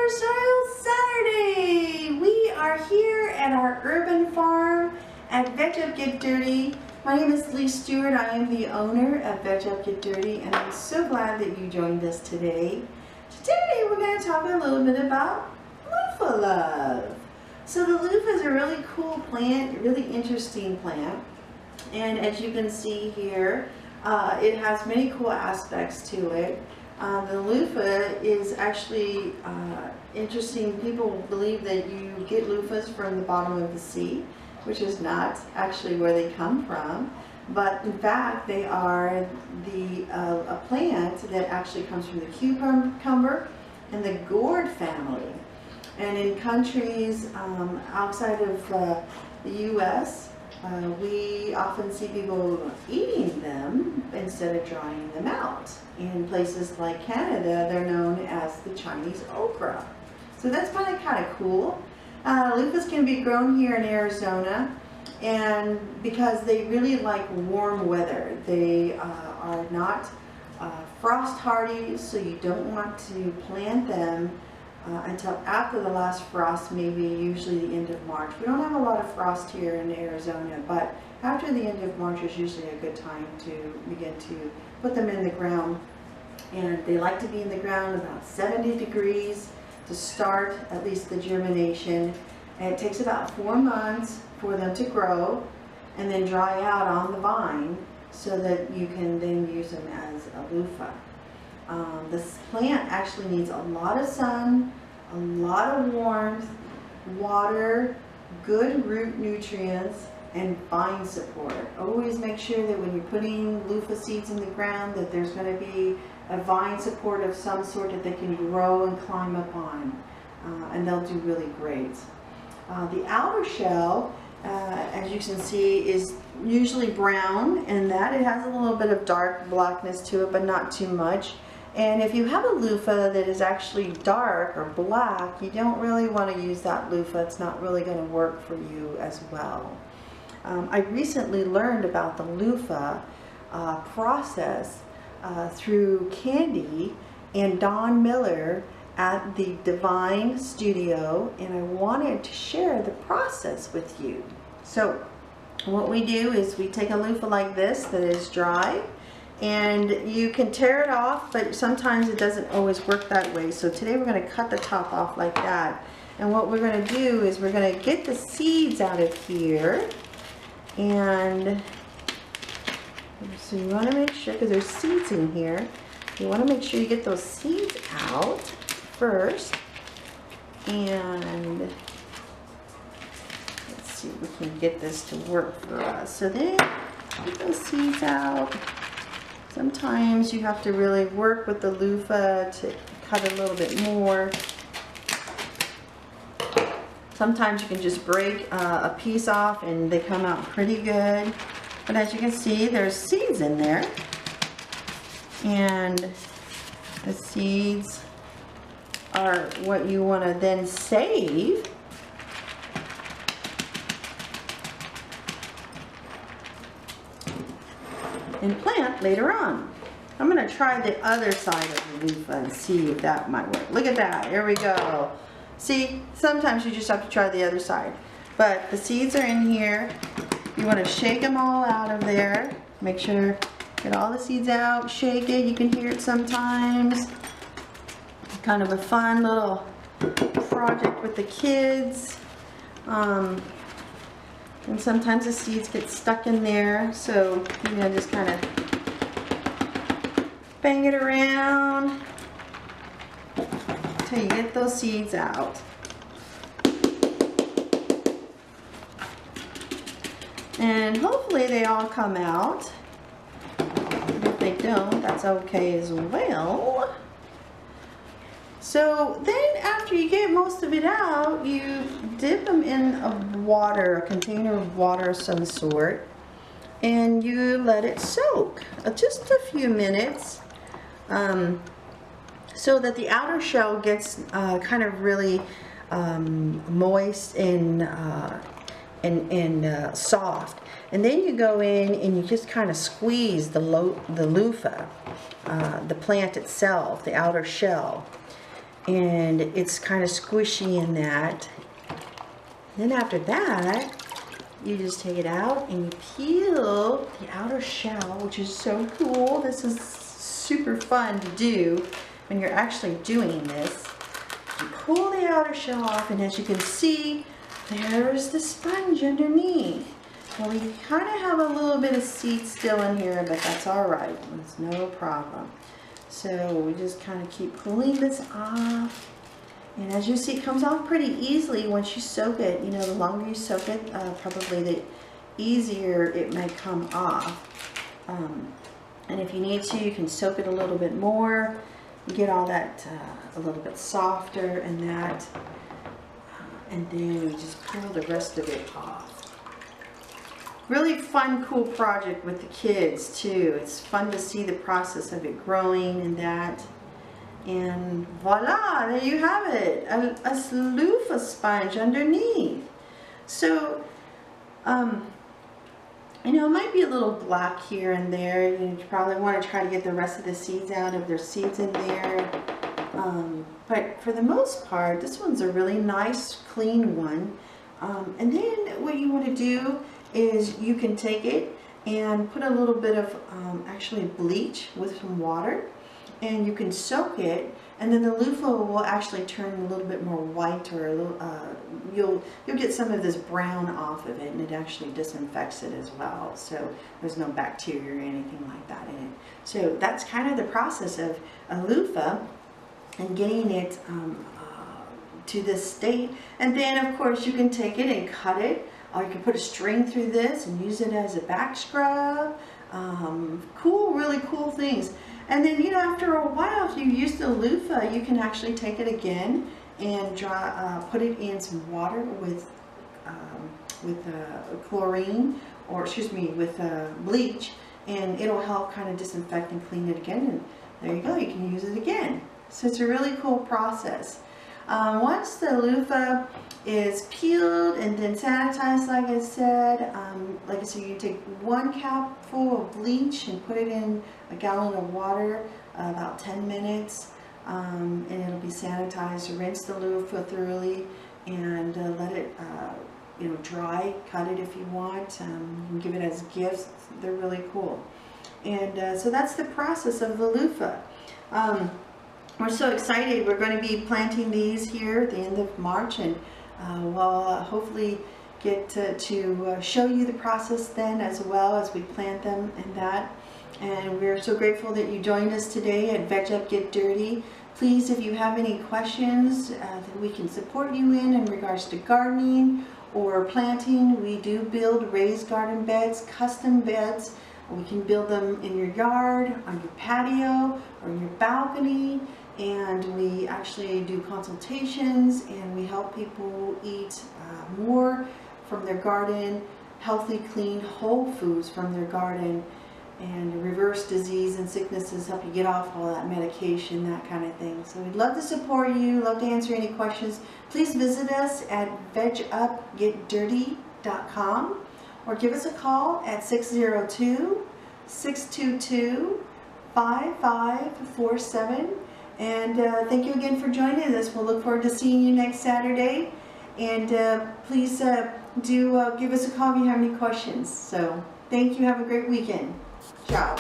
Gardener Soil Saturday! We are here at our urban farm at Veg Up Get Dirty. My name is Lee Stewart. I am the owner of Veg Up Get Dirty, and I'm so glad that you joined us today. Today we're going to talk a little bit about Loofah Love. So the loofah is a really cool plant, a really interesting plant, and as you can see here, it has many cool aspects to it. The loofah is actually interesting. People believe that you get loofahs from the bottom of the sea, which is not actually where they come from, but in fact they are a plant that actually comes from the cucumber and the gourd family. And in countries outside of the U.S., we often see people eating them instead of drying them out. In places like Canada, they're known as the Chinese okra. So that's kind of cool. Loofahs can be grown here in Arizona, and because they really like warm weather. They are not frost hardy, so you don't want to plant them until after the last frost, maybe usually the end of March. We don't have a lot of frost here in Arizona, but after the end of March is usually a good time to begin to put them in the ground. And they like to be in the ground about 70 degrees to start at least the germination. And it takes about 4 months for them to grow and then dry out on the vine so that you can then use them as a loofah. This plant actually needs a lot of sun, a lot of warmth, water, good root nutrients, and vine support. Always make sure that when you're putting loofah seeds in the ground that there's going to be a vine support of some sort that they can grow and climb up on, and they'll do really great. The outer shell, as you can see, is usually brown, and that it has a little bit of dark blackness to it, but not too much. And if you have a loofah that is actually dark or black, you don't really want to use that loofah. It's not really going to work for you as well. I recently learned about the loofah process through Candy and Don Miller at the Divine Studio, and I wanted to share the process with you. So what we do is we take a loofah like this that is dry, and you can tear it off, but sometimes it doesn't always work that way. So today we're going to cut the top off like that, and what we're going to do is we're going to get the seeds out of here. And so you want to make sure, because there's seeds in here, you want to make sure you get those seeds out first. And let's see if we can get this to work for us. So then get those seeds out. Sometimes you have to really work with the loofah to cut a little bit more. Sometimes you can just break a piece off and they come out pretty good. But as you can see, there's seeds in there. And the seeds are what you want to then save. And plant later on. I'm going to try the other side of the loofah and see if that might work. Look at that. Here we go. See, sometimes you just have to try the other side. But the seeds are in here. You want to shake them all out of there. Make sure, get all the seeds out, shake it. You can hear it sometimes. Kind of a fun little project with the kids. And sometimes the seeds get stuck in there. So, you know, just kind of bang it around until you get those seeds out. And hopefully they all come out. If they don't, that's okay as well. So then after you get most of it out, you dip them in a container of water of some sort, and you let it soak just a few minutes. So that the outer shell gets kind of really moist and soft. And then you go in and you just kind of squeeze the loofah, the plant itself, the outer shell. and it's kind of squishy in that. Then after that, you just take it out and you peel the outer shell, which is so cool. This is super fun to do when you're actually doing this. You pull the outer shell off, and as you can see, there's the sponge underneath. Well, we kind of have a little bit of seed still in here, but that's all right. It's no problem. So we just kind of keep pulling this off. And as you see, it comes off pretty easily once you soak it. You know, the longer you soak it, probably the easier it may come off. And if you need to, you can soak it a little bit more. You get all that a little bit softer and that. And then we just peel the rest of it off. Really fun, cool project with the kids too. It's fun to see the process of it growing and that. And voila, there you have it, a loofah sponge underneath. So, you know, it might be a little black here and there. You probably want to try to get the rest of the seeds out if there's seeds in there. But for the most part, this one's a really nice, clean one. And then what you want to do is you can take it and put a little bit of actually bleach with some water, and you can soak it, and then the loofah will actually turn a little bit more white, or a little, you'll get some of this brown off of it, and it actually disinfects it as well, so there's no bacteria or anything like that in it. So that's kind of the process of a loofah and getting it to this state. And then of course you can take it and cut it, or you can put a string through this and use it as a back scrub. Cool, really cool things. And then, you know, after a while, if you use the loofah, you can actually take it again and put it in some water with chlorine, or excuse me, with bleach, and it'll help kind of disinfect and clean it again. And there you go, you can use it again. So it's a really cool process. Once the loofah is peeled and then sanitized, like I said, you take 1 cup full of bleach and put it in a gallon of water, about 10 minutes, and it'll be sanitized. Rinse the loofah thoroughly and let it you know, dry. Cut it if you want. You can give it as gifts. They're really cool. And so that's the process of the loofah. We're so excited. We're going to be planting these here at the end of March, and we'll hopefully get to show you the process then, as well as we plant them and that. And we're so grateful that you joined us today at Veg Up Get Dirty. Please, if you have any questions that we can support you in regards to gardening or planting, we do build raised garden beds, custom beds. We can build them in your yard, on your patio, or in your balcony. And we actually do consultations, and we help people eat more from their garden, healthy, clean, whole foods from their garden, and reverse disease and sicknesses, help you get off all that medication, that kind of thing. So we'd love to support you, love to answer any questions. Please visit us at vegupgetdirty.com, or give us a call at 602-622-5547. And thank you again for joining us. We'll look forward to seeing you next Saturday. And please do give us a call if you have any questions. So thank you. Have a great weekend. Ciao.